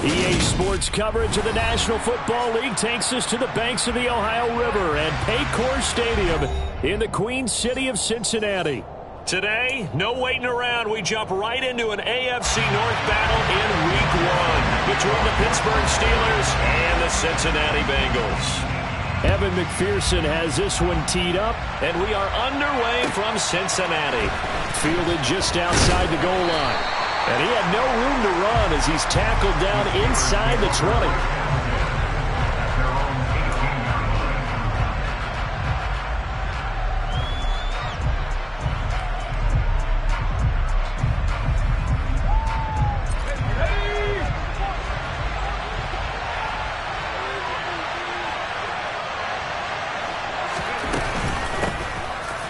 EA Sports coverage of the National Football League takes us to the banks of the Ohio River and Paycor Stadium in the Queen City of Cincinnati. Today, no waiting around. We jump right into an AFC North battle in Week 1 between the Pittsburgh Steelers and the Cincinnati Bengals. Evan McPherson has this one teed up, and we are underway from Cincinnati. Fielded just outside the goal line. And he had no room to run as he's tackled down inside the 20.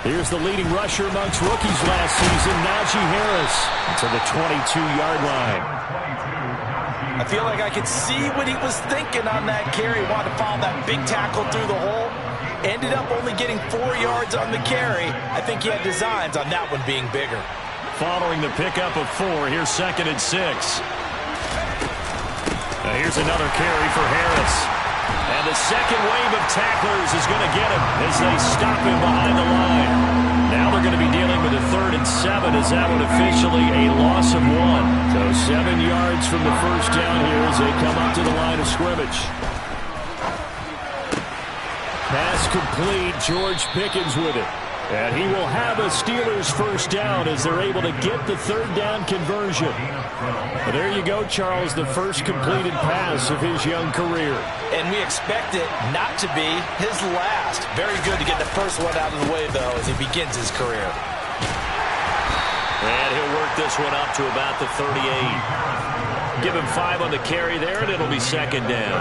Here's the leading rusher amongst rookies last season, Najee Harris, to the 22-yard line. I feel like I could see what he was thinking on that carry. Wanted to follow that big tackle through the hole. Ended up only getting 4 yards on the carry. I think he had designs on that one being bigger. Following the pickup of 4, here's 2nd and 6. Now here's another carry for Harris. And the second wave of tacklers is going to get him as they stop him behind the line. Now they're going to be dealing with a 3rd and 7 as that one officially a loss of 1. So 7 yards from the first down here as they come up to the line of scrimmage. Pass complete. George Pickens with it. And he will have a Steelers first down as they're able to get the 3rd down conversion. But there you go, Charles, the first completed pass of his young career. And we expect it not to be his last. Very good to get the first one out of the way, though, as he begins his career. And he'll work this one up to about the 38. Give him 5 on the carry there, and it'll be 2nd down.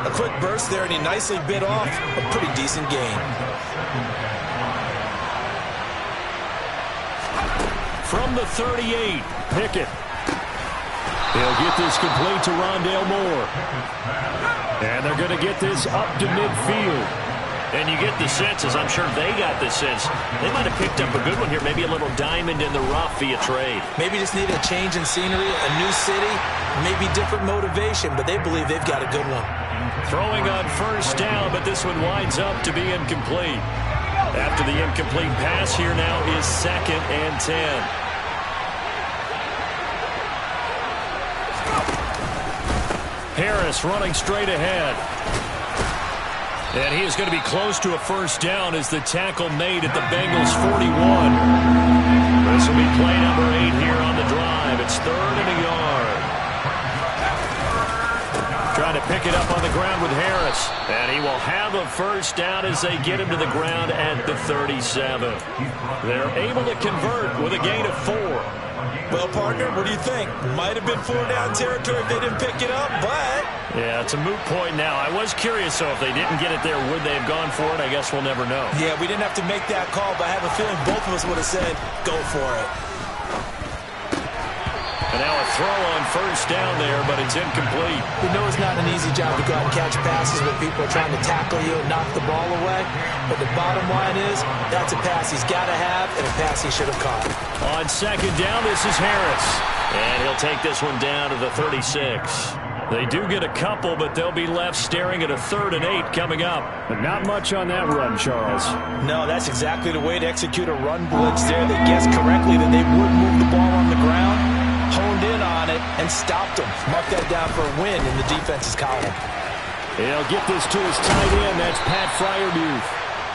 A quick burst there, and he nicely bit off a pretty decent gain. From the 38, Pickett. They'll get this complete to Rondale Moore. And they're going to get this up to midfield. And you get the sense, as I'm sure they got the sense, they might have picked up a good one here, maybe a little diamond in the rough via trade. Maybe just need a change in scenery, a new city, maybe different motivation, but they believe they've got a good one. Throwing on first down, but this one winds up to be incomplete. After the incomplete pass, here now is 2nd and 10. Harris running straight ahead. And he is going to be close to a first down as the tackle made at the Bengals 41. This will be play number 8 here on the drive. It's 3rd and a yard. Trying to pick it up on the ground with Harris. And he will have a first down as they get him to the ground at the 37. They're able to convert with a gain of 4. Well, partner, what do you think? Might have been 4-down territory if they didn't pick it up, but... Yeah, it's a moot point now. I was curious, so if they didn't get it there, would they have gone for it? I guess we'll never know. Yeah, we didn't have to make that call, but I have a feeling both of us would have said, go for it. And now a throw on first down there, but it's incomplete. We know it's not an easy job to go out and catch passes when people are trying to tackle you and knock the ball away. But the bottom line is, that's a pass he's got to have and a pass he should have caught. On 2nd down, this is Harris. And he'll take this one down to the 36. They do get a couple, but they'll be left staring at a 3rd and 8 coming up. But not much on that run, Charles. No, that's exactly the way to execute a run blitz there. They guessed correctly that they would move the ball on the ground, honed in on it, and stopped them. Mark that down for a win in the defense's column. He'll get this to his tight end. That's Pat Freiermuth.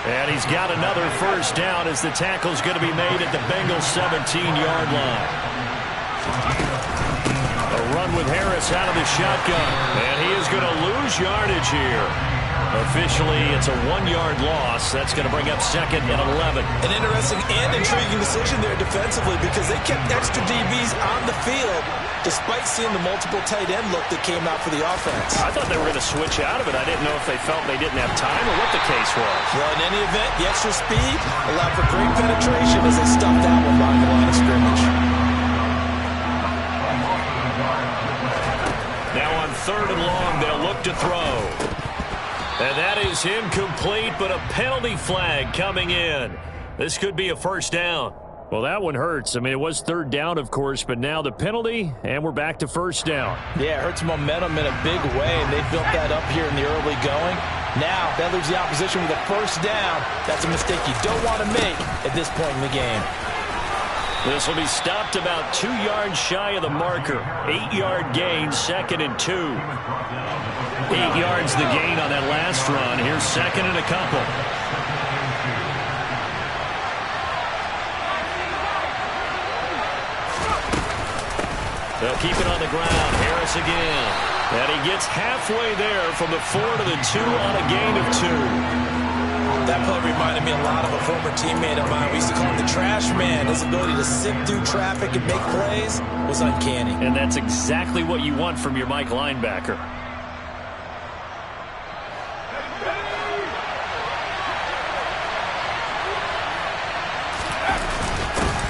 And he's got another first down as the tackle's going to be made at the Bengals 17-yard line. A run with Harris out of the shotgun. And he is going to lose yardage here. Officially, it's a 1-yard loss. That's going to bring up 2nd and 11. An interesting and intriguing decision there defensively because they kept extra DBs on the field despite seeing the multiple tight end look that came out for the offense. I thought they were going to switch out of it. I didn't know if they felt they didn't have time or what the case was. Well, in any event, the extra speed allowed for great penetration as they stuffed that one behind the line of scrimmage. Now on 3rd and long, they'll look to throw. And that is incomplete, but a penalty flag coming in. This could be a first down. Well, that one hurts. I mean, it was third down, of course, but now the penalty, and we're back to first down. Yeah, it hurts momentum in a big way, and they built that up here in the early going. Now, that leaves the opposition with a first down. That's a mistake you don't want to make at this point in the game. This will be stopped about 2 yards shy of the marker. 8-yard gain, 2nd and 2. 8 yards the gain on that last run. Here's 2nd and a couple. They'll keep it on the ground. Harris again. And he gets halfway there from the 4 to the 2 on a gain of 2. That play reminded me a lot of a former teammate of mine. We used to call him the trash man. His ability to sift through traffic and make plays was uncanny. And that's exactly what you want from your Mike linebacker.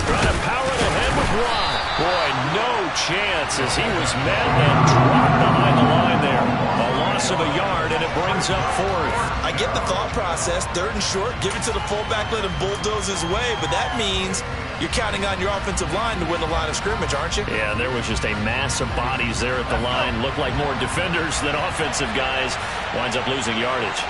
Trying to power it ahead with Watt. Boy, no chance as he was met and dropped behind the line there. A loss of a yard, and it brings up 4th. I get the thought process. 3rd and short, give it to the fullback, let him bulldoze his way. But that means you're counting on your offensive line to win the line of scrimmage, aren't you? Yeah, there was just a mass of bodies there at the line. Looked like more defenders than offensive guys. Winds up losing yardage.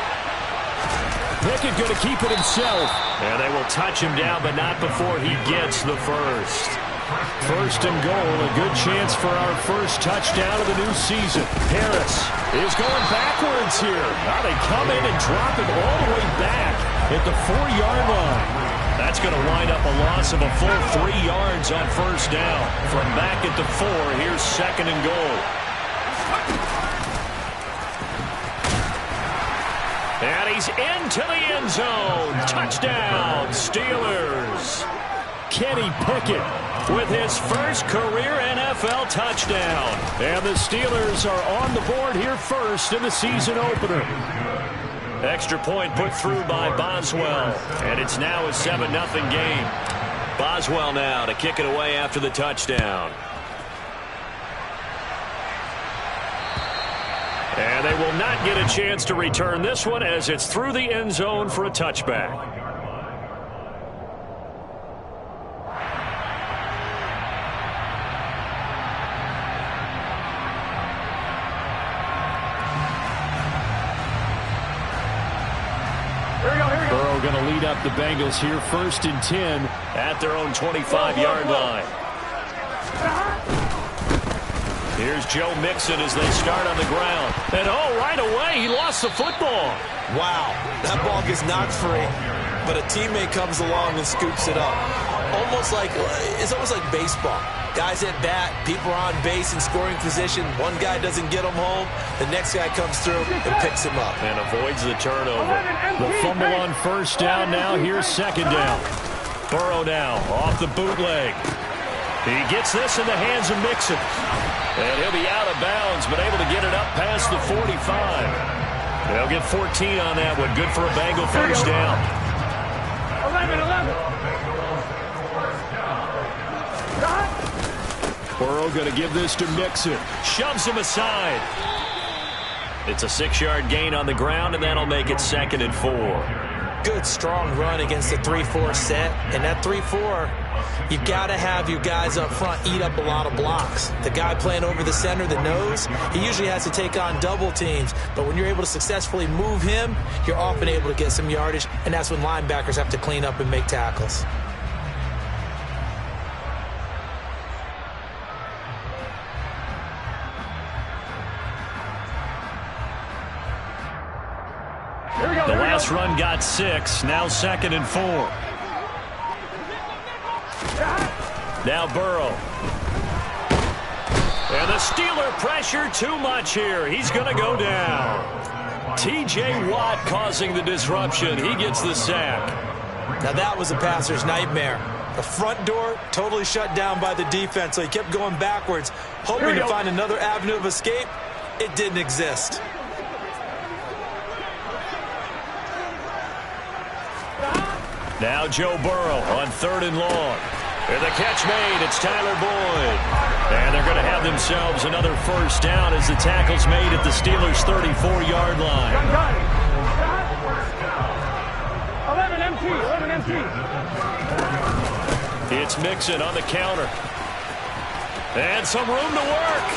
Pickett going to keep it himself. And they will touch him down, but not before he gets the first. 1st and goal, a good chance for our first touchdown of the new season. Harris is going backwards here. Now they come in and drop it all the way back at the 4-yard line. That's going to wind up a loss of a full 3 yards on first down. From back at the 4, here's 2nd and goal. And he's into the end zone. Touchdown, Steelers. Kenny Pickett with his first career NFL touchdown. And the Steelers are on the board here first in the season opener. Extra point put through by Boswell. And it's now a 7-0 game. Boswell now to kick it away after the touchdown. And they will not get a chance to return this one as it's through the end zone for a touchback. Burrow going to lead up the Bengals here 1st and 10 at their own 25-yard line. Here's Joe Mixon as they start on the ground. And right away, he lost the football. Wow, that ball gets knocked free, but a teammate comes along and scoops it up. It's almost like baseball. Guys at bat, people are on base in scoring position. One guy doesn't get him home, the next guy comes through and picks him up. And avoids the turnover. The fumble on first down now. Here's 2nd down. Burrow now off the bootleg. He gets this in the hands of Mixon. And he'll be out of bounds, but able to get it up past the 45. They'll get 14 on that one. Good for a Bengal first down. 11. Burrow going to give this to Mixon. Shoves him aside. It's a 6-yard gain on the ground, and that'll make it 2nd and 4. Good, strong run against the 3-4 set. And that 3-4, you've got to have your guys up front eat up a lot of blocks. The guy playing over the center, the nose, he usually has to take on double teams. But when you're able to successfully move him, you're often able to get some yardage, and that's when linebackers have to clean up and make tackles. The last run got 6. Now 2nd and 4. Now Burrow. And the Steeler pressure too much here. He's going to go down. T.J. Watt causing the disruption. He gets the sack. Now that was a passer's nightmare. The front door totally shut down by the defense, so he kept going backwards, hoping to find another avenue of escape. It didn't exist. Now Joe Burrow on 3rd and long. And the catch made. It's Tyler Boyd. And they're going to have themselves another first down as the tackle's made at the Steelers' 34-yard line. 11 empty. It's Mixon on the counter. And some room to work.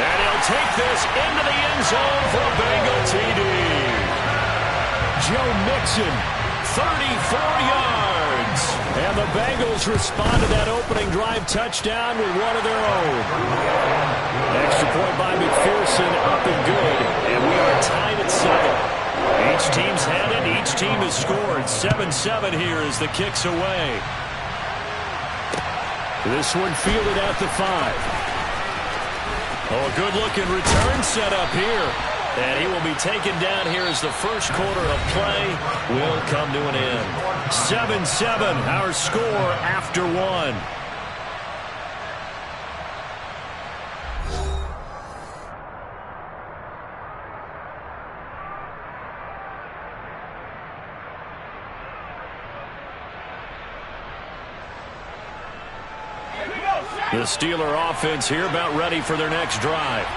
And he'll take this into the end zone for a Bengal TD. Joe Mixon, 34 yards. And the Bengals respond to that opening drive touchdown with one of their own. Extra point by McPherson, up and good. And we are tied at 7. Each team's had it. Each team has scored. 7-7 here as the kick's away. This one fielded at the 5. Oh, a good-looking return set up here. And he will be taken down here as the first quarter of play will come to an end. 7-7, our score after 1. The Steeler offense here about ready for their next drive.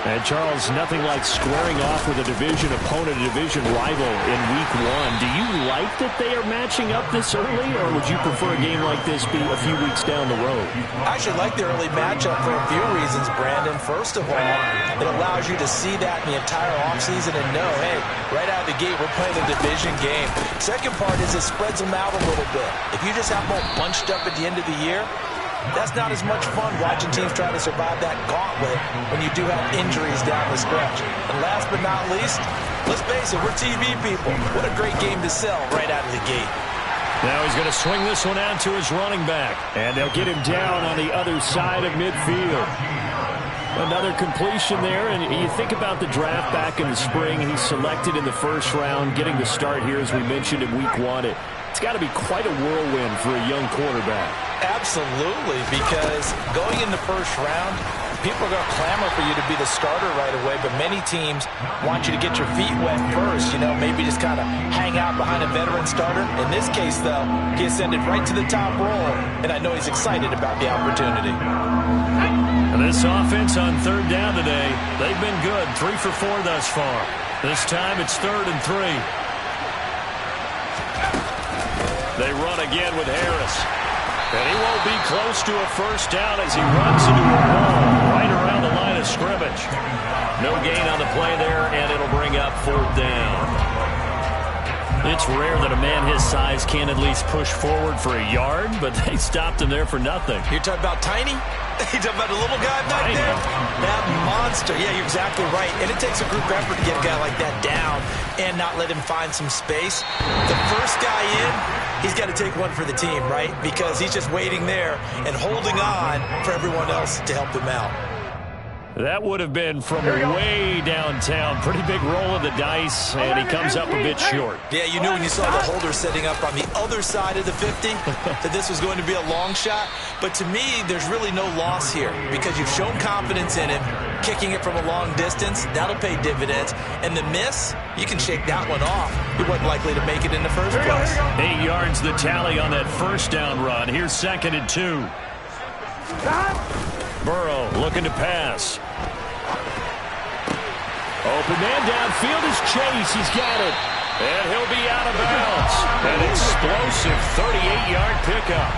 And, Charles, nothing like squaring off with a division opponent, a division rival in Week 1. Do you like that they are matching up this early, or would you prefer a game like this be a few weeks down the road? I actually like the early matchup for a few reasons, Brandon. First of all, it allows you to see that in the entire offseason and know, hey, right out of the gate, we're playing a division game. Second part is it spreads them out a little bit. If you just have them all bunched up at the end of the year, that's not as much fun watching teams try to survive that gauntlet when you do have injuries down the stretch. And last but not least, let's face it, we're TV people. What a great game to sell right out of the gate. Now he's going to swing this one out to his running back. And they'll get him down on the other side of midfield. Another completion there, and you think about the draft back in the spring. He's selected in the first round, getting the start here, as we mentioned, in Week 1. It's got to be quite a whirlwind for a young quarterback. Absolutely, because going in the first round, people are going to clamor for you to be the starter right away, but many teams want you to get your feet wet first, maybe just kind of hang out behind a veteran starter. In this case, though, he ascended right to the top role, and I know he's excited about the opportunity. And this offense on third down today, they've been good, 3 for 4 thus far. This time it's 3rd and 3. They run again with Harris. And he won't be close to a first down as he runs into a wall right around the line of scrimmage. No gain on the play there, and it'll bring up 4th down. It's rare that a man his size can at least push forward for a yard, but they stopped him there for nothing. You're talking about tiny? You're talking about a little guy back there? That monster. Yeah, you're exactly right. And it takes a group effort to get a guy like that down and not let him find some space. The first guy in, he's got to take one for the team, right? Because he's just waiting there and holding on for everyone else to help him out. That would have been from way downtown. Pretty big roll of the dice, and he comes up a bit short. Yeah, you knew when you saw the holder setting up on the other side of the 50 that this was going to be a long shot. But to me, there's really no loss here because you've shown confidence in him. Kicking it from a long distance, that'll pay dividends. And the miss, you can shake that one off. He wasn't likely to make it in the first place. 8 yards the tally on that first down run. Here's 2nd and 2. Burrow looking to pass. Open man downfield is Chase. He's got it. And he'll be out of bounds. An explosive 38-yard pickup.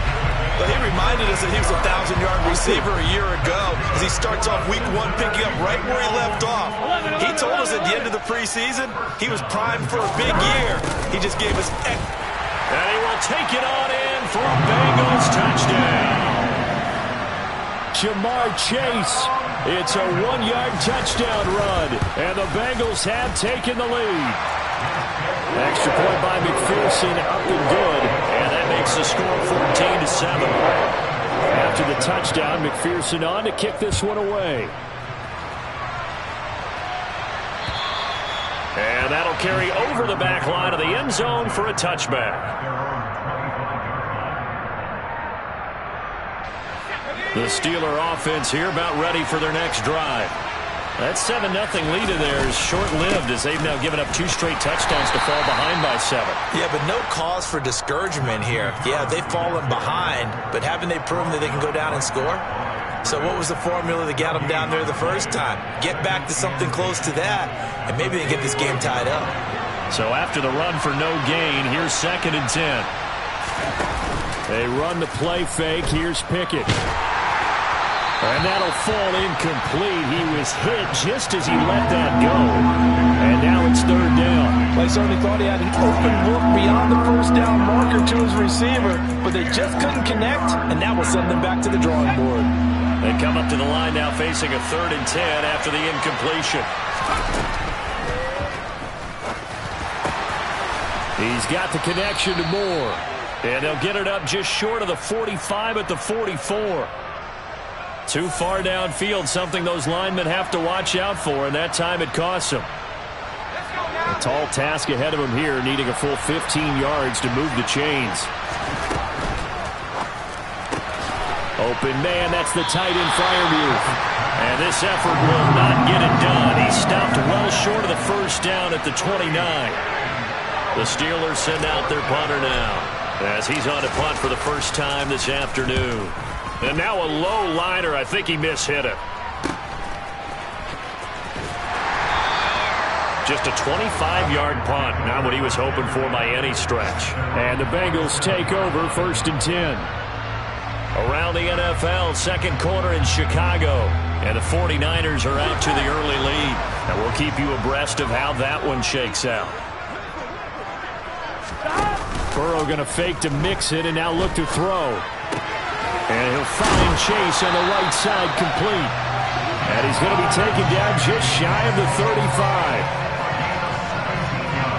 But he reminded us that he was a 1,000-yard receiver a year ago as he starts off Week 1 picking up right where he left off. He told us at the end of the preseason he was primed for a big year. He just gave us... And he will take it on in for a Bengals touchdown. Jamar Chase. It's a 1-yard touchdown run, and the Bengals have taken the lead. Extra point by McPherson, up and good, and that makes the score 14-7. After the touchdown, McPherson on to kick this one away. And that'll carry over the back line of the end zone for a touchback. The Steeler offense here about ready for their next drive. That 7-0 lead in there is short-lived as they've now given up 2 straight touchdowns to fall behind by 7. Yeah, but no cause for discouragement here. Yeah, they've fallen behind, but haven't they proven that they can go down and score? So what was the formula that got them down there the first time? Get back to something close to that, and maybe they can get this game tied up. So after the run for no gain, here's 2nd and 10. They run the play fake. Here's Pickett. And that'll fall incomplete. He was hit just as he let that go. And now it's third down. They certainly thought he had an open look beyond the first down marker to his receiver, but they just couldn't connect, and that will send them back to the drawing board. They come up to the line now facing a 3rd and 10 after the incompletion. He's got the connection to Moore. And they'll get it up just short of the 45 at the 44. Too far downfield, something those linemen have to watch out for, and that time it costs them. A tall task ahead of them here, needing a full 15 yards to move the chains. Open man, that's the tight end Freiermuth. And this effort will not get it done. He stopped well short of the first down at the 29. The Steelers send out their punter now, as he's on to punt for the first time this afternoon. And now a low liner. I think he mishit it. Just a 25-yard punt. Not what he was hoping for by any stretch. And the Bengals take over 1st and 10. Around the NFL, second quarter in Chicago. And the 49ers are out to the early lead. And we'll keep you abreast of how that one shakes out. Burrow going to fake to mix it and now look to throw. And he'll find Chase on the right side complete. And he's going to be taken down just shy of the 35.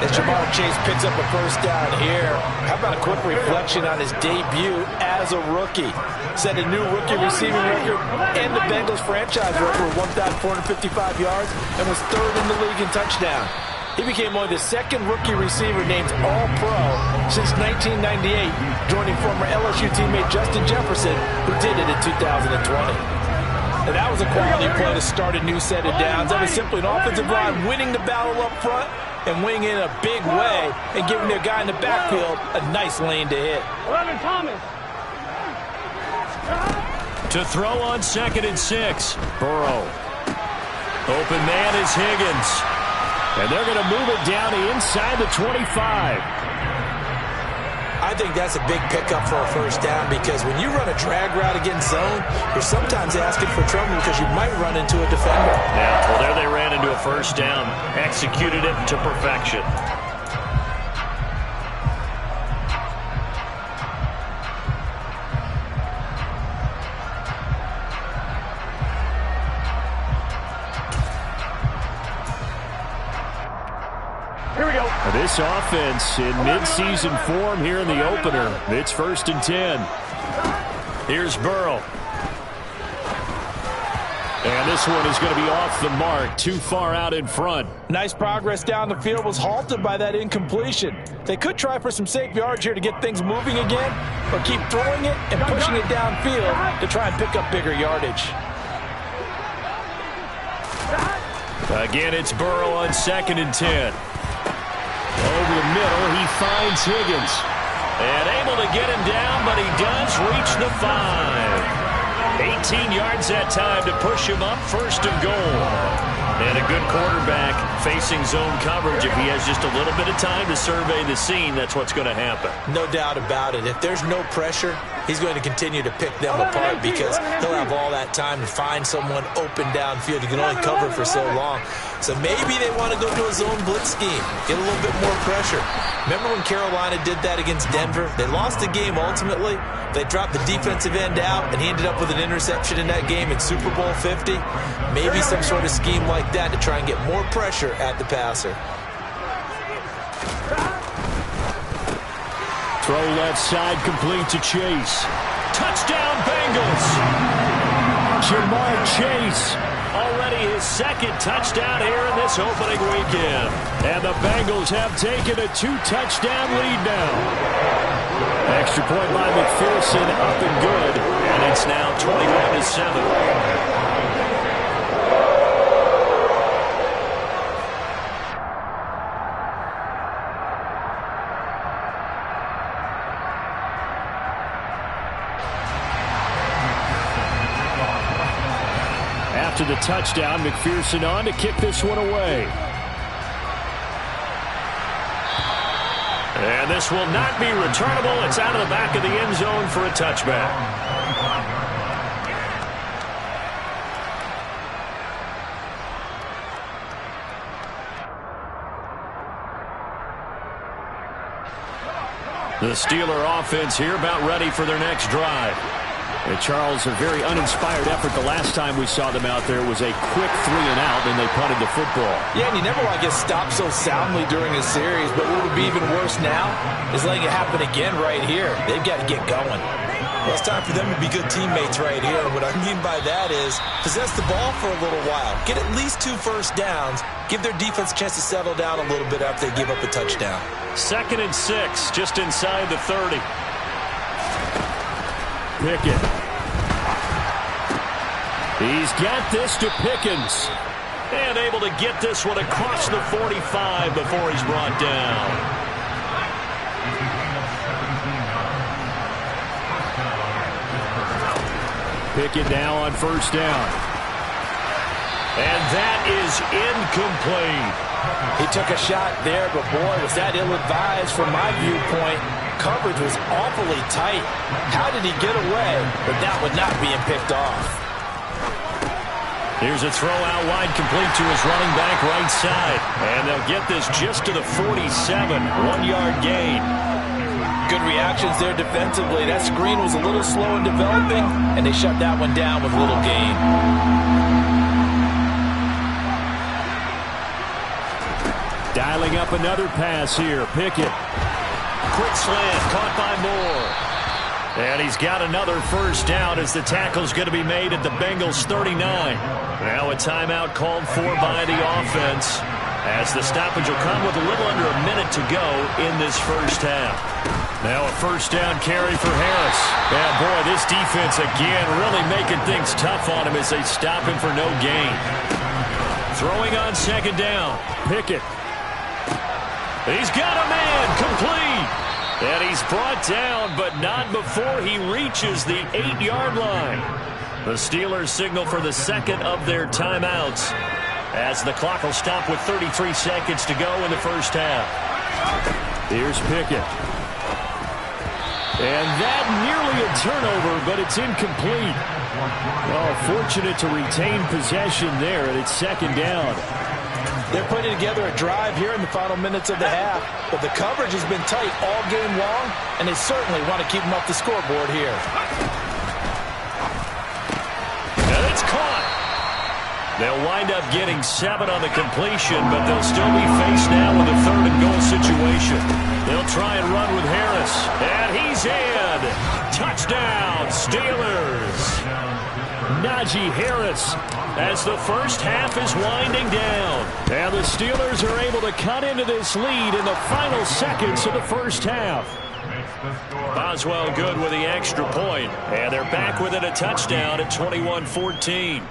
As Jamar Chase picks up a first down here, how about a quick reflection on his debut as a rookie? Set a new rookie receiving record and the Bengals franchise record with 1,455 yards and was 3rd in the league in touchdown. He became only the 2nd rookie receiver named All-Pro since 1998, joining former LSU teammate Justin Jefferson, who did it in 2020. And that was a quality play to start a new set of downs. That was simply an offensive line winning the battle up front and winning in a big way and giving their guy in the backfield a nice lane to hit. To throw on 2nd and 6. Burrow. Open man is Higgins. And they're going to move it down to inside the 25. I think that's a big pickup for a first down because when you run a drag route against zone, you're sometimes asking for trouble because you might run into a defender. Yeah, well, there they ran into a first down. Executed it to perfection. This offense in midseason form here in the opener. It's 1st and 10. Here's Burrow. And this one is going to be off the mark, too far out in front. Nice progress down the field was halted by that incompletion. They could try for some safe yards here to get things moving again, but keep throwing it and pushing it downfield to try and pick up bigger yardage. Again, it's Burrow on 2nd and 10. Over the middle, he finds Higgins. And able to get him down, but he does reach the 5. 18 yards that time to push him up, 1st and goal. And a good quarterback facing zone coverage. If he has just a little bit of time to survey the scene, that's what's going to happen. No doubt about it. If there's no pressure, he's going to continue to pick them apart because he'll have all that time to find someone open downfield. You can only cover for so long. So maybe they want to go to a zone blitz scheme, get a little bit more pressure. Remember when Carolina did that against Denver? They lost the game ultimately. They dropped the defensive end out, and he ended up with an interception in that game in Super Bowl 50. Maybe some sort of scheme like that to try and get more pressure at the passer. Throw left side complete to Chase. Touchdown Bengals! Jamar Chase. Already his 2nd touchdown here in this opening weekend. And the Bengals have taken a 2-touchdown lead now. Extra point by McPherson up and good. And it's now 21-7. After the touchdown, McPherson on to kick this one away. And this will not be returnable. It's out of the back of the end zone for a touchback. The Steeler offense here about ready for their next drive. And Charles, a very uninspired effort the last time we saw them out there was a quick 3-and-out, and they punted the football. Yeah, and you never want to get stopped so soundly during a series, but what would be even worse now is letting it happen again right here. They've got to get going. Well, it's time for them to be good teammates right here. What I mean by that is possess the ball for a little while. Get at least 2 first downs. Give their defense a chance to settle down a little bit after they give up a touchdown. 2nd and 6, just inside the 30. Pickett. He's got this to Pickens. And able to get this one across the 45 before he's brought down. Pickett now on 1st down. And that is incomplete. He took a shot there, but boy, was that ill-advised from my viewpoint. Coverage was awfully tight. How did he get away? But that would not being picked off. Here's a throw out wide, complete to his running back right side. And they'll get this just to the 47. 1-yard gain. Good reactions there defensively. That screen was a little slow in developing, and they shut that one down with little gain. Dialing up another pass here. Pickett. Quick slant, caught by Moore. And he's got another 1st down as the tackle's going to be made at the Bengals 39. Now a timeout called for by the offense, as the stoppage will come with a little under a minute to go in this 1st half. Now a 1st down carry for Harris. And boy, this defense again really making things tough on him as they stop him for no gain. Throwing on 2nd down. Pickett. He's got a man, complete. And he's brought down, but not before he reaches the 8-yard line. The Steelers signal for the 2nd of their timeouts, as the clock will stop with 33 seconds to go in the 1st half. Here's Pickett. And that nearly a turnover, but it's incomplete. Well, fortunate to retain possession there, and it's 2nd down. They're putting together a drive here in the final minutes of the half, but the coverage has been tight all game long, and they certainly want to keep them up the scoreboard here. And it's caught. They'll wind up getting 7 on the completion, but they'll still be faced now with a 3rd and goal situation. They'll try and run with Harris, and he's in. Touchdown, Steelers. Najee Harris, as the 1st half is winding down. And the Steelers are able to cut into this lead in the final seconds of the 1st half. Boswell good with the extra point, and they're back within a touchdown at 21-14.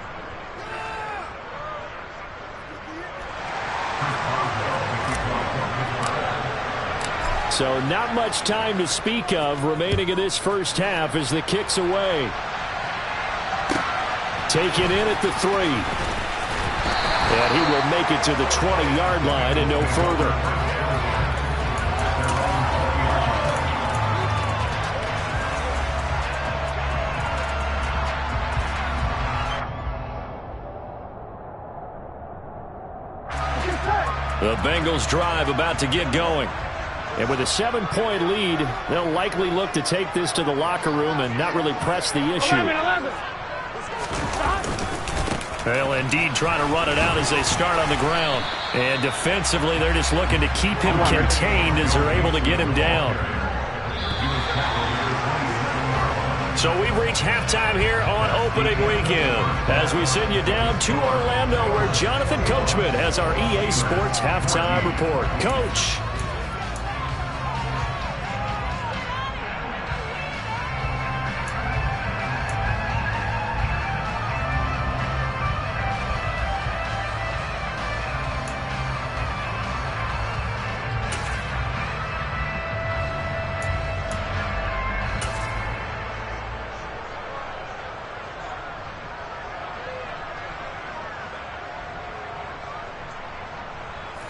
So not much time to speak of remaining in this 1st half as the kick's away. Taken in at the 3. And he will make it to the 20-yard line and no further. The Bengals drive about to get going. And with a 7-point lead, they'll likely look to take this to the locker room and not really press the issue. 11. They'll indeed try to run it out as they start on the ground. And defensively, they're just looking to keep him contained as they're able to get him down. So we've reached halftime here on opening weekend as we send you down to Orlando, where Jonathan Coachman has our EA Sports halftime report. Coach.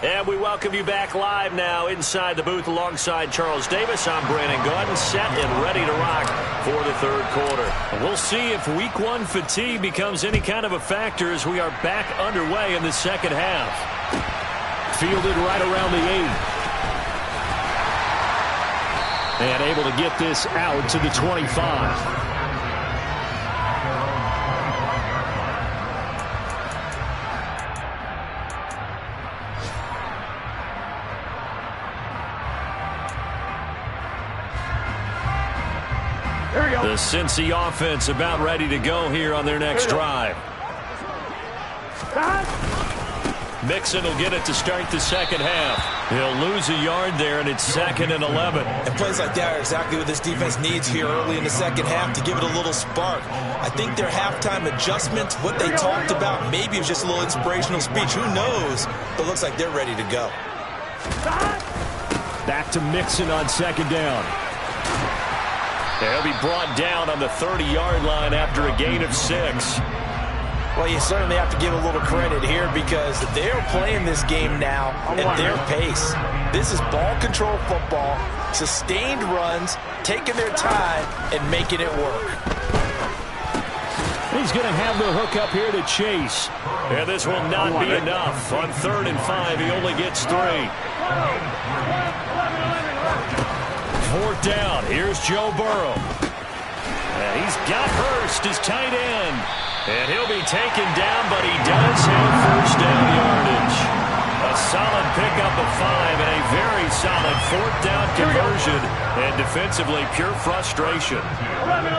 And we welcome you back live now inside the booth alongside Charles Davis. I'm Brandon Gaudin, set and ready to rock for the third quarter. And we'll see if week one fatigue becomes any kind of a factor as we are back underway in the second half. Fielded right around the 8. And able to get this out to the 25. The Cincy offense about ready to go here on their next drive. Mixon will get it to start the second half. He'll lose a yard there, and it's 2nd and 11. And plays like that are exactly what this defense needs here early in the second half to give it a little spark. I think their halftime adjustments, what they talked about, maybe it was just a little inspirational speech. Who knows? But it looks like they're ready to go. Back to Mixon on second down. He'll be brought down on the 30-yard line after a gain of 6. Well, you certainly have to give a little credit here because they're playing this game now at their pace. This is ball control football, sustained runs, taking their time, and making it work. He's going to have the hook up here to Chase. And this will not be enough. On 3rd and 5, he only gets 3. 4th down. Here's Joe Burrow. And he's got Hurst, his tight end. And he'll be taken down, but he does have first down yardage. A solid pickup of 5 and a very solid 4th down conversion. And defensively, pure frustration. 11.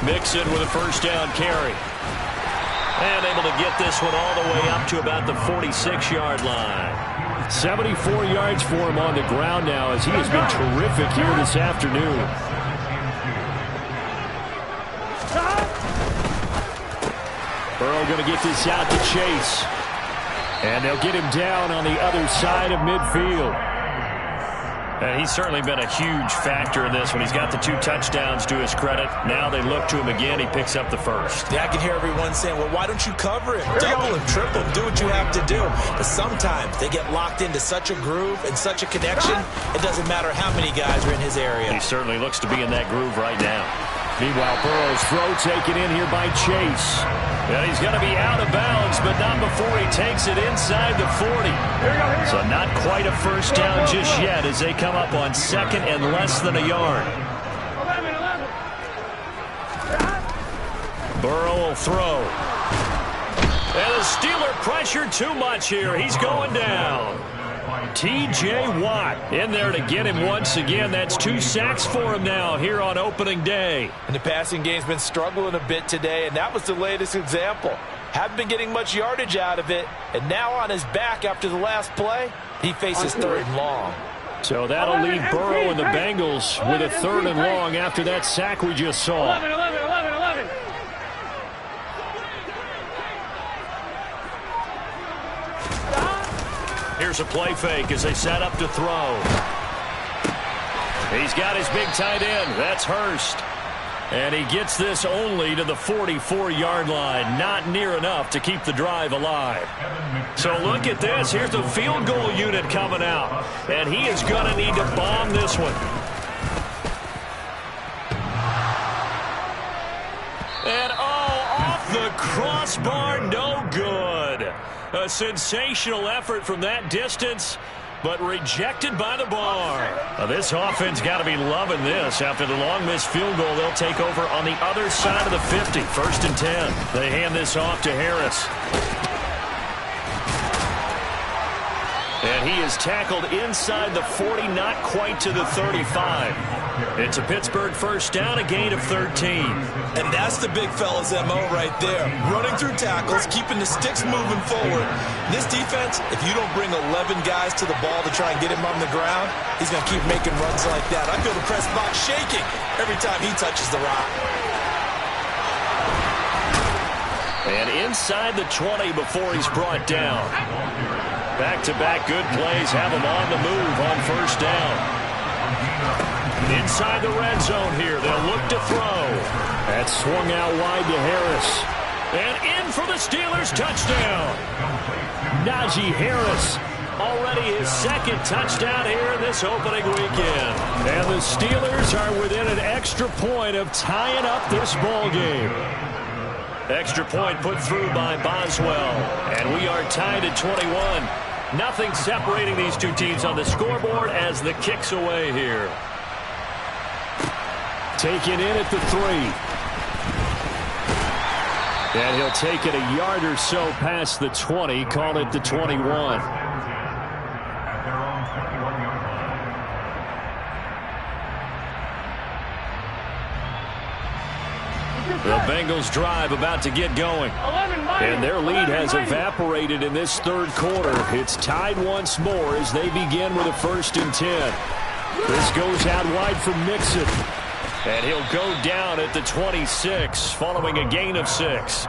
Mixon with a first down carry. And able to get this one all the way up to about the 46-yard line. 74 yards for him on the ground now as he has been terrific here this afternoon. Burrow going to get this out to Chase. And they'll get him down on the other side of midfield. And he's certainly been a huge factor in this when he's got the 2 touchdowns to his credit. Now they look to him again. He picks up the first. Yeah, I can hear everyone saying, well, why don't you cover him? Double him, triple him, do what you have to do. But sometimes they get locked into such a groove and such a connection, it doesn't matter how many guys are in his area. He certainly looks to be in that groove right now. Meanwhile, Burrow's throw taken in here by Chase. And he's going to be out of bounds, but not before he takes it inside the 40. So not quite a first down just yet as they come up on 2nd and less than a yard. Burrow will throw. And the Steeler pressure too much here. He's going down. T.J. Watt in there to get him once again. That's 2 sacks for him now here on opening day. And the passing game's been struggling a bit today, and that was the latest example. Haven't been getting much yardage out of it, and now on his back after the last play, he faces 3rd and long. So that'll leave Burrow and the Bengals with a 3rd and long after that sack we just saw. 11. Here's a play fake as they set up to throw. He's got his big tight end. That's Hurst. And he gets this only to the 44-yard line. Not near enough to keep the drive alive. So look at this. Here's the field goal unit coming out. And he is going to need to bomb this one. And off the crossbar, no good. A sensational effort from that distance, but rejected by the bar. Now this offense got to be loving this. After the long missed field goal, they'll take over on the other side of the 50. 1st and 10. They hand this off to Harris. And he is tackled inside the 40, not quite to the 35. It's a Pittsburgh first down, a gain of 13. And that's the big fella's MO right there. Running through tackles, keeping the sticks moving forward. This defense, if you don't bring 11 guys to the ball to try and get him on the ground, he's going to keep making runs like that. I feel the press box shaking every time he touches the rock. And inside the 20 before he's brought down. Back-to-back good plays have him on the move on first down. Inside the red zone here. They'll look to throw. That swung out wide to Harris. And in for the the Steelers. Touchdown. Najee Harris, already his second touchdown here in this opening weekend. And the Steelers are within an extra point of tying up this ball game. Extra point put through by Boswell. And we are tied at 21. Nothing separating these two teams on the scoreboard as the kick's away here. Taken in at the 3. And he'll take it a yard or so past the 20, call it the 21. The Bengals drive about to get going. And their lead has evaporated in this third quarter. It's tied once more as they begin with a 1st and 10. This goes out wide for Mixon. And he'll go down at the 26 following a gain of 6.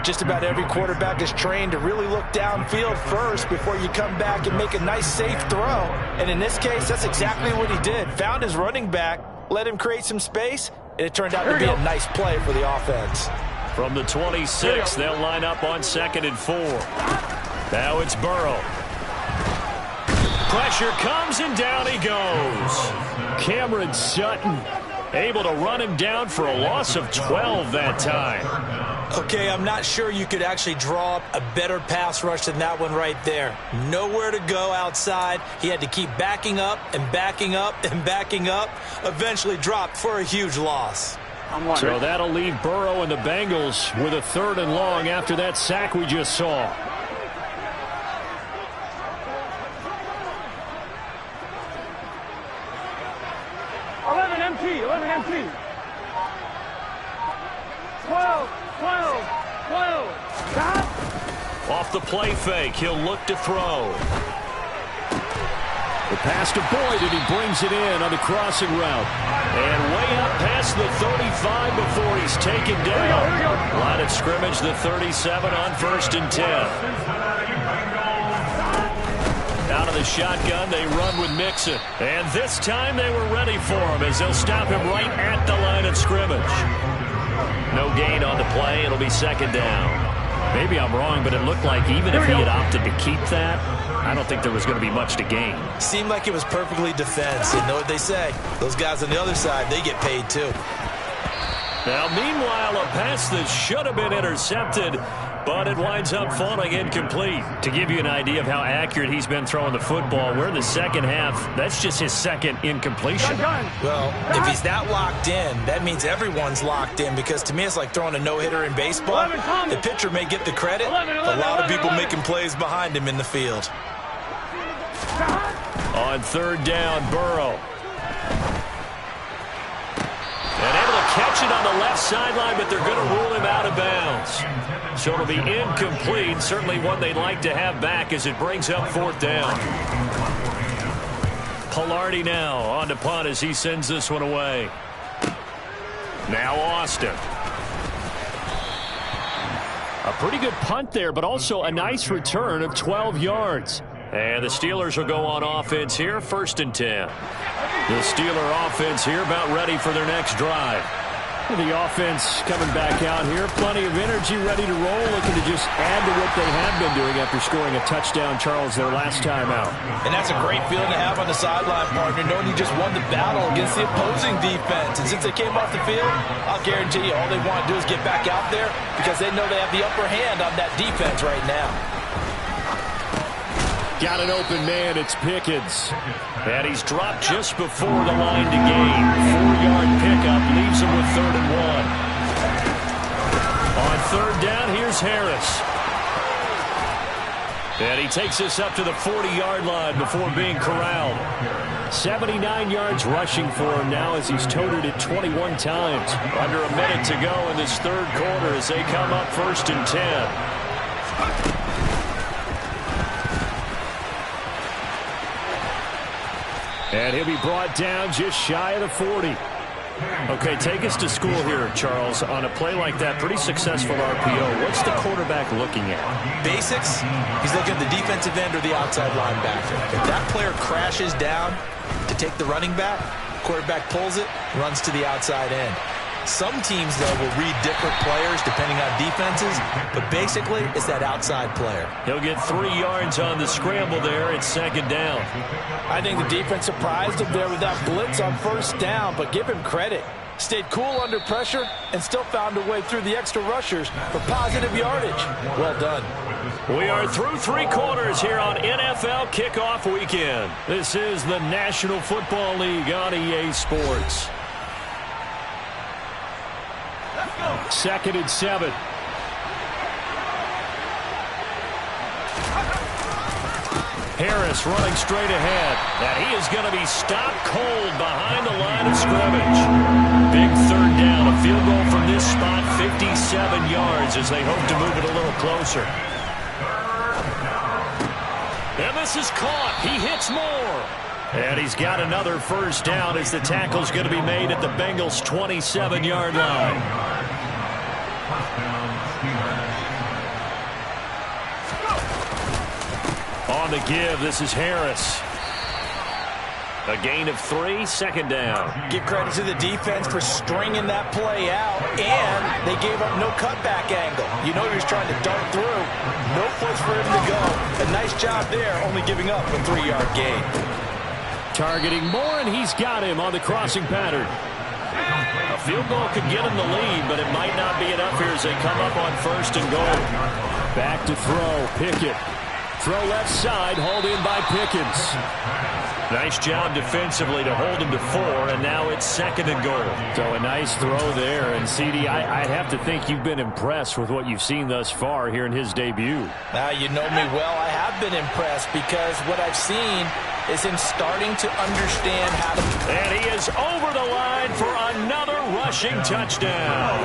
Just about every quarterback is trained to really look downfield first before you come back and make a nice, safe throw. And in this case, that's exactly what he did. Found his running back, let him create some space, and it turned out to be a nice play for the offense. From the 26, they'll line up on 2nd and 4. Now it's Burrow. Pressure comes, and down he goes. Cameron Sutton able to run him down for a loss of 12 that time. Okay, I'm not sure you could actually draw up a better pass rush than that one right there. Nowhere to go outside. He had to keep backing up and backing up and backing up. Eventually dropped for a huge loss. So that'll leave Burrow and the Bengals with a 3rd and long after that sack we just saw. empty. 12. Off the play fake, he'll look to throw. The pass to Boyd, and he brings it in on the crossing route. And way up past the 35 before he's taken down. Line of scrimmage, the 37 on 1st and 10. Out of the shotgun, they run with Mixon. And this time they were ready for him as they'll stop him right at the line of scrimmage. No gain on the play. It'll be 2nd down. Maybe I'm wrong, but it looked like even if he had opted to keep that, I don't think there was going to be much to gain. Seemed like it was perfectly defense. And know what they say? Those guys on the other side, they get paid too. Now, meanwhile, a pass that should have been intercepted, but it winds up falling incomplete. To give you an idea of how accurate he's been throwing the football, we're in the second half. That's just his 2nd incompletion. Well, if he's that locked in, that means everyone's locked in, because to me it's like throwing a no-hitter in baseball. The pitcher may get the credit, a lot of people making plays behind him in the field. On 3rd down, Burrow. And able to catch it on the left sideline, but they're going to rule him out of bounds. So it'll be incomplete. Certainly one they'd like to have back as it brings up 4th down. Pilardi now on to punt as he sends this one away. Now Austin. A pretty good punt there, but also a nice return of 12 yards. And the Steelers will go on offense here, 1st and 10. The Steeler offense here about ready for their next drive. The offense coming back out here. Plenty of energy, ready to roll, looking to just add to what they have been doing after scoring a touchdown, Charles, their last time out. And that's a great feeling to have on the sideline, partner, knowing you just won the battle against the opposing defense. And since they came off the field, I'll guarantee you all they want to do is get back out there, because they know they have the upper hand on that defense right now. Got an open man, it's Pickens. And he's dropped just before the line to gain. 4-yard pickup leaves him with 3rd and 1. On 3rd down, here's Harris. And he takes us up to the 40-yard line before being corralled. 79 yards rushing for him now as he's toted it 21 times. Under a minute to go in this 3rd quarter as they come up 1st and 10. And he'll be brought down just shy of the 40. Okay, take us to school here, Charles. On a play like that, pretty successful RPO. What's the quarterback looking at? Basics. He's looking at the defensive end or the outside linebacker. If that player crashes down to take the running back, quarterback pulls it, runs to the outside end. Some teams, though, will read different players depending on defenses, but basically it's that outside player. He'll get 3 yards on the scramble there. It's second down. I think the defense surprised him there with that blitz on first down, but give him credit. Stayed cool under pressure and still found a way through the extra rushers for positive yardage. Well done. We are through 3 quarters here on NFL Kickoff Weekend. This is the National Football League on EA Sports. 2nd and 7. Harris running straight ahead. And he is going to be stopped cold behind the line of scrimmage. Big 3rd down. A field goal from this spot, 57 yards as they hope to move it a little closer. And this is caught. He hits more. And he's got another first down as the tackle's going to be made at the Bengals' 27-yard line. On the give, this is Harris. A gain of 3, 2nd down. Give credit to the defense for stringing that play out, and they gave up no cutback angle. You know he was trying to dart through. No place for him to go. A nice job there, only giving up a 3-yard gain. Targeting Moore, and he's got him on the crossing pattern. A field goal could get him the lead, but it might not be enough here as they come up on 1st and goal. Back to throw, Pickett. Throw left side, hauled in by Pickens. Nice job defensively to hold him to 4, and now it's 2nd and goal. So a nice throw there, and CD, I'd have to think you've been impressed with what you've seen thus far here in his debut. Now, you know me well. I have been impressed because what I've seen is him starting to understand how to... And he is over the line for another rushing touchdown.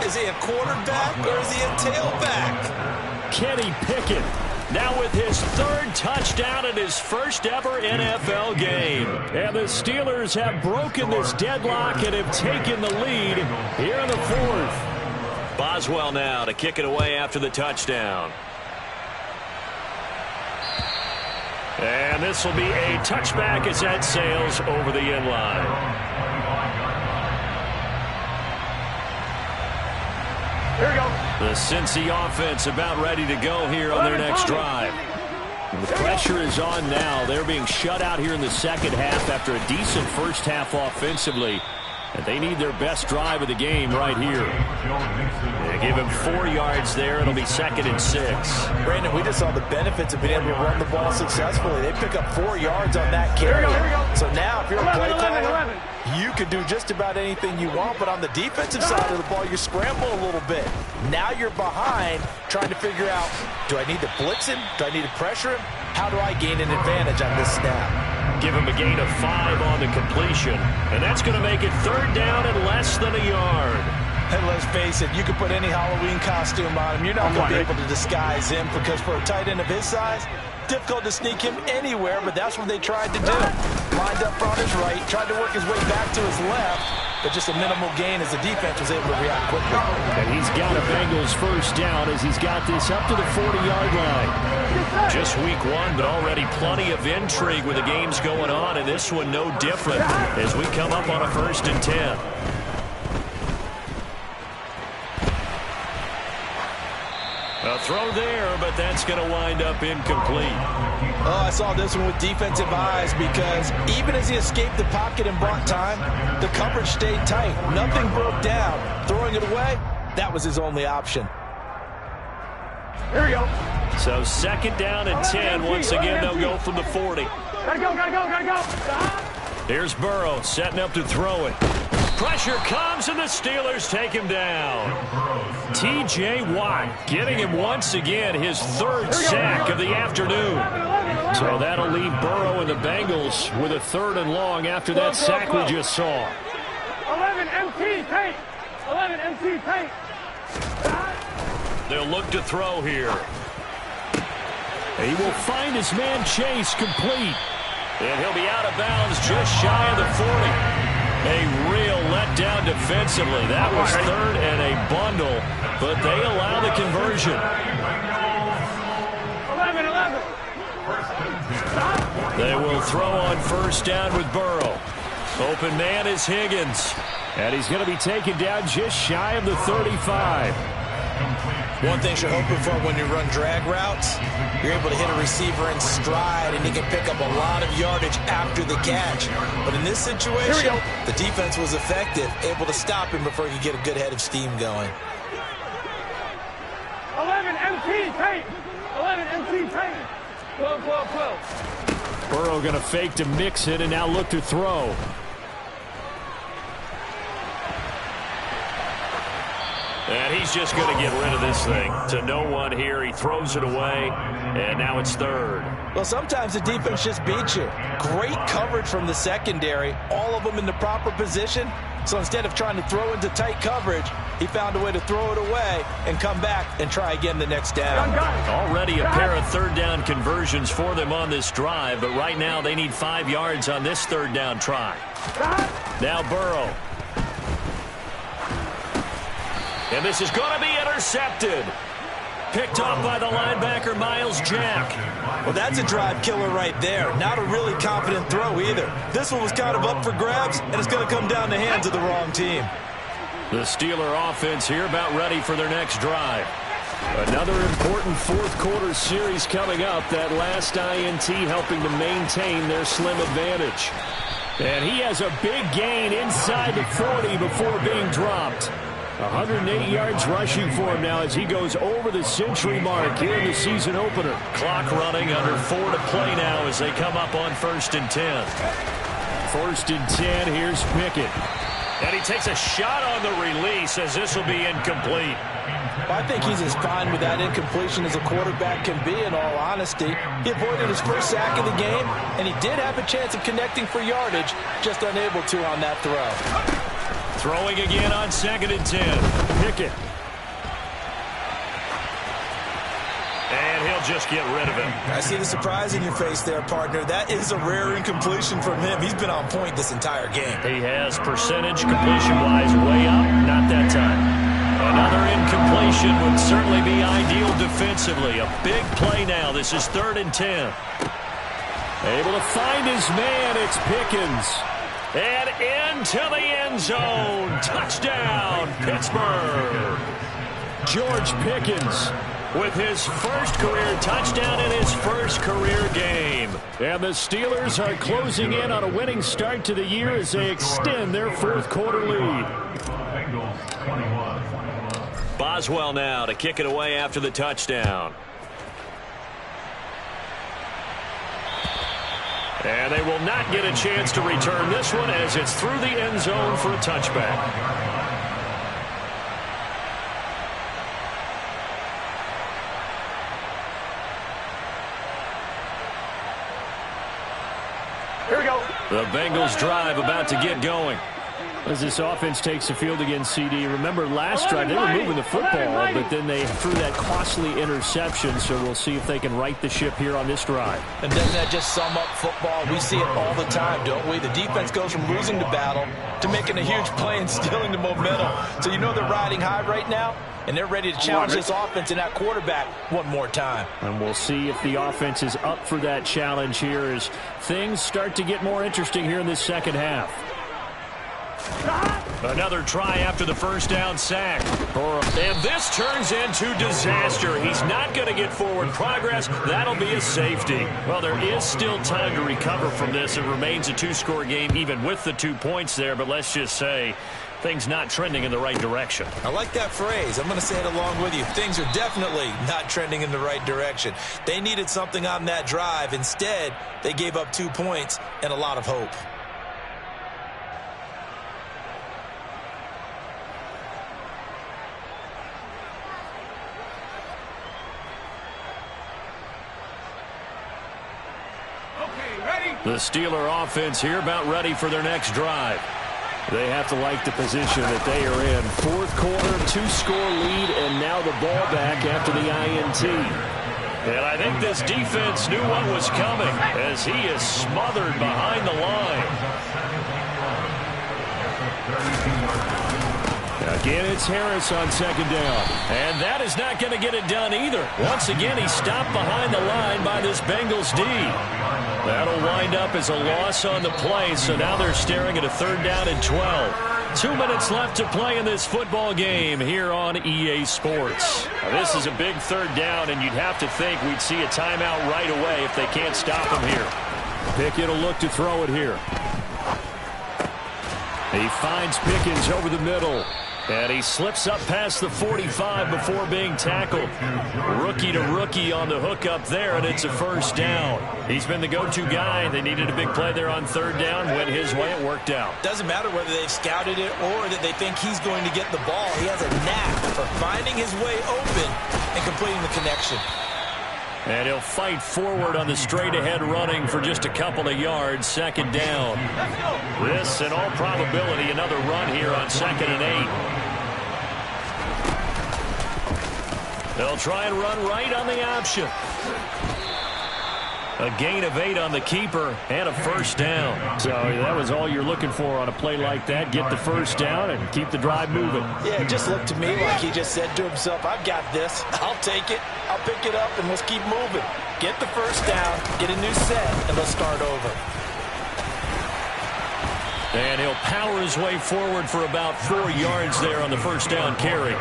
Is he a quarterback or is he a tailback? Kenny Pickett. Now with his 3rd touchdown in his first ever NFL game. And the Steelers have broken this deadlock and have taken the lead here in the 4th. Boswell now to kick it away after the touchdown. And this will be a touchback as that sails over the end line. Here we go. The Cincy offense about ready to go here on their next drive. The pressure is on now. They're being shut out here in the second half after a decent first half offensively. And they need their best drive of the game right here. They give him 4 yards there. It'll be 2nd and 6. Brandon, we just saw the benefits of being able to run the ball successfully. They pick up 4 yards on that carry. Here we go. So now, if you're a play caller, 11. you can do just about anything you want. But on the defensive side of the ball, you scramble a little bit. Now you're behind, trying to figure out, do I need to blitz him? Do I need to pressure him? How do I gain an advantage on this snap? Give him a gain of 5 on the completion. And that's going to make it 3rd down and less than a yard. And let's face it, you can put any Halloween costume on him. You're not going to be able to disguise him because for a tight end of his size, difficult to sneak him anywhere, but that's what they tried to do. Lined up on his right, tried to work his way back to his left, but just a minimal gain as the defense was able to react quickly. And he's got a Bengals first down as he's got this up to the 40-yard line. Just week 1, but already plenty of intrigue with the games going on, and this one no different as we come up on a 1st and 10. A throw there, but that's going to wind up incomplete. Oh, I saw this one with defensive eyes because even as he escaped the pocket and bought time, the coverage stayed tight. Nothing broke down. Throwing it away, that was his only option. Here we go. So 2nd down and 10. Once again, they'll go from the 40. Gotta go. Here's Burrow setting up to throw it. Pressure comes, and the Steelers take him down. T.J. Watt getting him once again his 3rd sack of the afternoon. So that'll leave Burrow and the Bengals with a 3rd and long after that sack we just saw. 11 MT paint. 11 MT paint. They'll look to throw here. He will find his man Chase complete. And he'll be out of bounds just shy of the 40. A real letdown defensively. That was 3rd and a bundle, but they allow the conversion. 11. They will throw on 1st down with Burrow. Open man is Higgins. And he's going to be taken down just shy of the 35. One thing you're hoping for when you run drag routes, you're able to hit a receiver in stride, and he can pick up a lot of yardage after the catch. But in this situation, the defense was effective, able to stop him before he could get a good head of steam going. 11 MT tape. 11 MT tape. 12, 12, 12. Burrow going to fake to mix it and now look to throw. And he's just going to get rid of this thing. To no one here. He throws it away, and now it's third. Well, sometimes the defense just beats you. Great coverage from the secondary, all of them in the proper position. So instead of trying to throw into tight coverage, he found a way to throw it away and come back and try again the next down. Already a pair of third down conversions for them on this drive, but right now they need 5 yards on this third down try. Now Burrow. And this is going to be intercepted. Picked off by the linebacker, Miles Jack. Well, that's a drive killer right there. Not a really confident throw either. This one was kind of up for grabs, and it's going to come down the hands of the wrong team. The Steeler offense here about ready for their next drive. Another important fourth quarter series coming up. That last INT helping to maintain their slim advantage. And he has a big gain inside the 40 before being dropped. 108 yards rushing for him now as he goes over the century mark here in the season opener. Clock running, under 4 to play now as they come up on 1st and 10. 1st and 10, here's Pickett. And he takes a shot on the release as this will be incomplete. I think he's as fine with that incompletion as a quarterback can be, in all honesty. He avoided his first sack of the game, and he did have a chance of connecting for yardage, just unable to on that throw. Throwing again on 2nd and 10. Pickett. And he'll just get rid of him. I see the surprise in your face there, partner. That is a rare incompletion from him. He's been on point this entire game. He has percentage completion-wise way up. Not that time. Another incompletion would certainly be ideal defensively. A big play now. This is 3rd and 10. Able to find his man. It's Pickens. And into the end zone. Touchdown, Pittsburgh. George Pickens with his first career touchdown in his first career game. And the Steelers are closing in on a winning start to the year as they extend their fourth quarter lead. Boswell now to kick it away after the touchdown. And they will not get a chance to return this one as it's through the end zone for a touchback. Here we go. The Bengals drive about to get going. As this offense takes the field against CD. Remember last drive they were moving the football, but then they threw that costly interception, so we'll see if they can right the ship here on this drive. And doesn't that just sum up football? We see it all the time, don't we? The defense goes from losing the battle to making a huge play and stealing the momentum. So you know they're riding high right now, and they're ready to challenge this offense and that quarterback one more time. And we'll see if the offense is up for that challenge here as things start to get more interesting here in this second half. Another try after the first down sack. And this turns into disaster. He's not going to get forward progress. That'll be a safety. Well, there is still time to recover from this. It remains a 2-score game even with the 2 points there, but let's just say things not trending in the right direction. I like that phrase. I'm going to say it along with you. Things are definitely not trending in the right direction. They needed something on that drive. Instead, they gave up 2 points and a lot of hope. The Steeler offense here about ready for their next drive. They have to like the position that they are in. Fourth quarter, 2-score lead, and now the ball back after the INT. And I think this defense knew what was coming as he is smothered behind the line. Now Again, it's Harris on second down. And that is not going to get it done either. Once again, he's stopped behind the line by this Bengals D. That'll wind up as a loss on the play, so now they're staring at a 3rd down and 12. 2 minutes left to play in this football game here on EA Sports. Now, this is a big 3rd down, and you'd have to think we'd see a timeout right away if they can't stop him here. Pickett will look to throw it here. He finds Pickens over the middle. And he slips up past the 45 before being tackled. Rookie to rookie on the hook up there, and it's a 1st down. He's been the go-to guy. They needed a big play there on 3rd down. Went his way. It worked out. Doesn't matter whether they've scouted it or that they think he's going to get the ball. He has a knack for finding his way open and completing the connection. And he'll fight forward on the straight-ahead running for just a couple of yards. 2nd down. This, in all probability, another run here on 2nd and 8. They'll try and run right on the option. A gain of 8 on the keeper and a 1st down. So that was all you're looking for on a play like that. Get the 1st down and keep the drive moving. Yeah, it just looked to me like he just said to himself, I've got this. I'll take it. I'll pick it up, and let's keep moving. Get the 1st down, get a new set, and let's start over. And he'll power his way forward for about 4 yards there on the 1st down carry.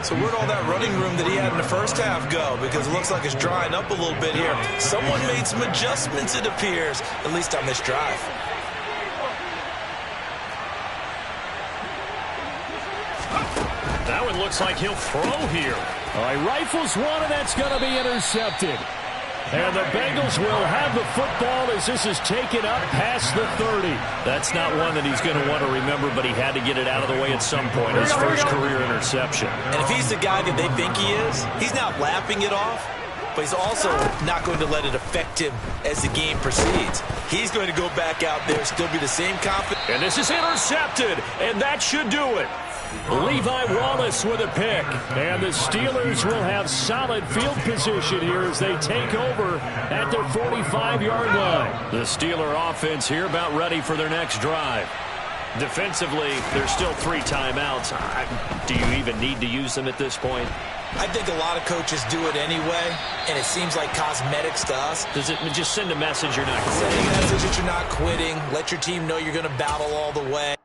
So where'd all that running room that he had in the first half go? Because it looks like it's drying up a little bit here. Someone made some adjustments, it appears, at least on this drive. That one looks like he'll throw here. All right, rifles one, and that's going to be intercepted. And the Bengals will have the football as this is taken up past the 30. That's not one that he's going to want to remember, but he had to get it out of the way at some point. His first career interception. And if he's the guy that they think he is, he's not lapping it off, but he's also not going to let it affect him as the game proceeds. He's going to go back out there, still be the same confidence. And this is intercepted, and that should do it. Levi Wallace with a pick. And the Steelers will have solid field position here as they take over at their 45-yard line. The Steeler offense here about ready for their next drive. Defensively, there's still 3 timeouts. Do you even need to use them at this point? I think a lot of coaches do it anyway, and it seems like cosmetics to us. Does it just send a message you're not quitting? Send a message that you're not quitting. Let your team know you're going to battle all the way.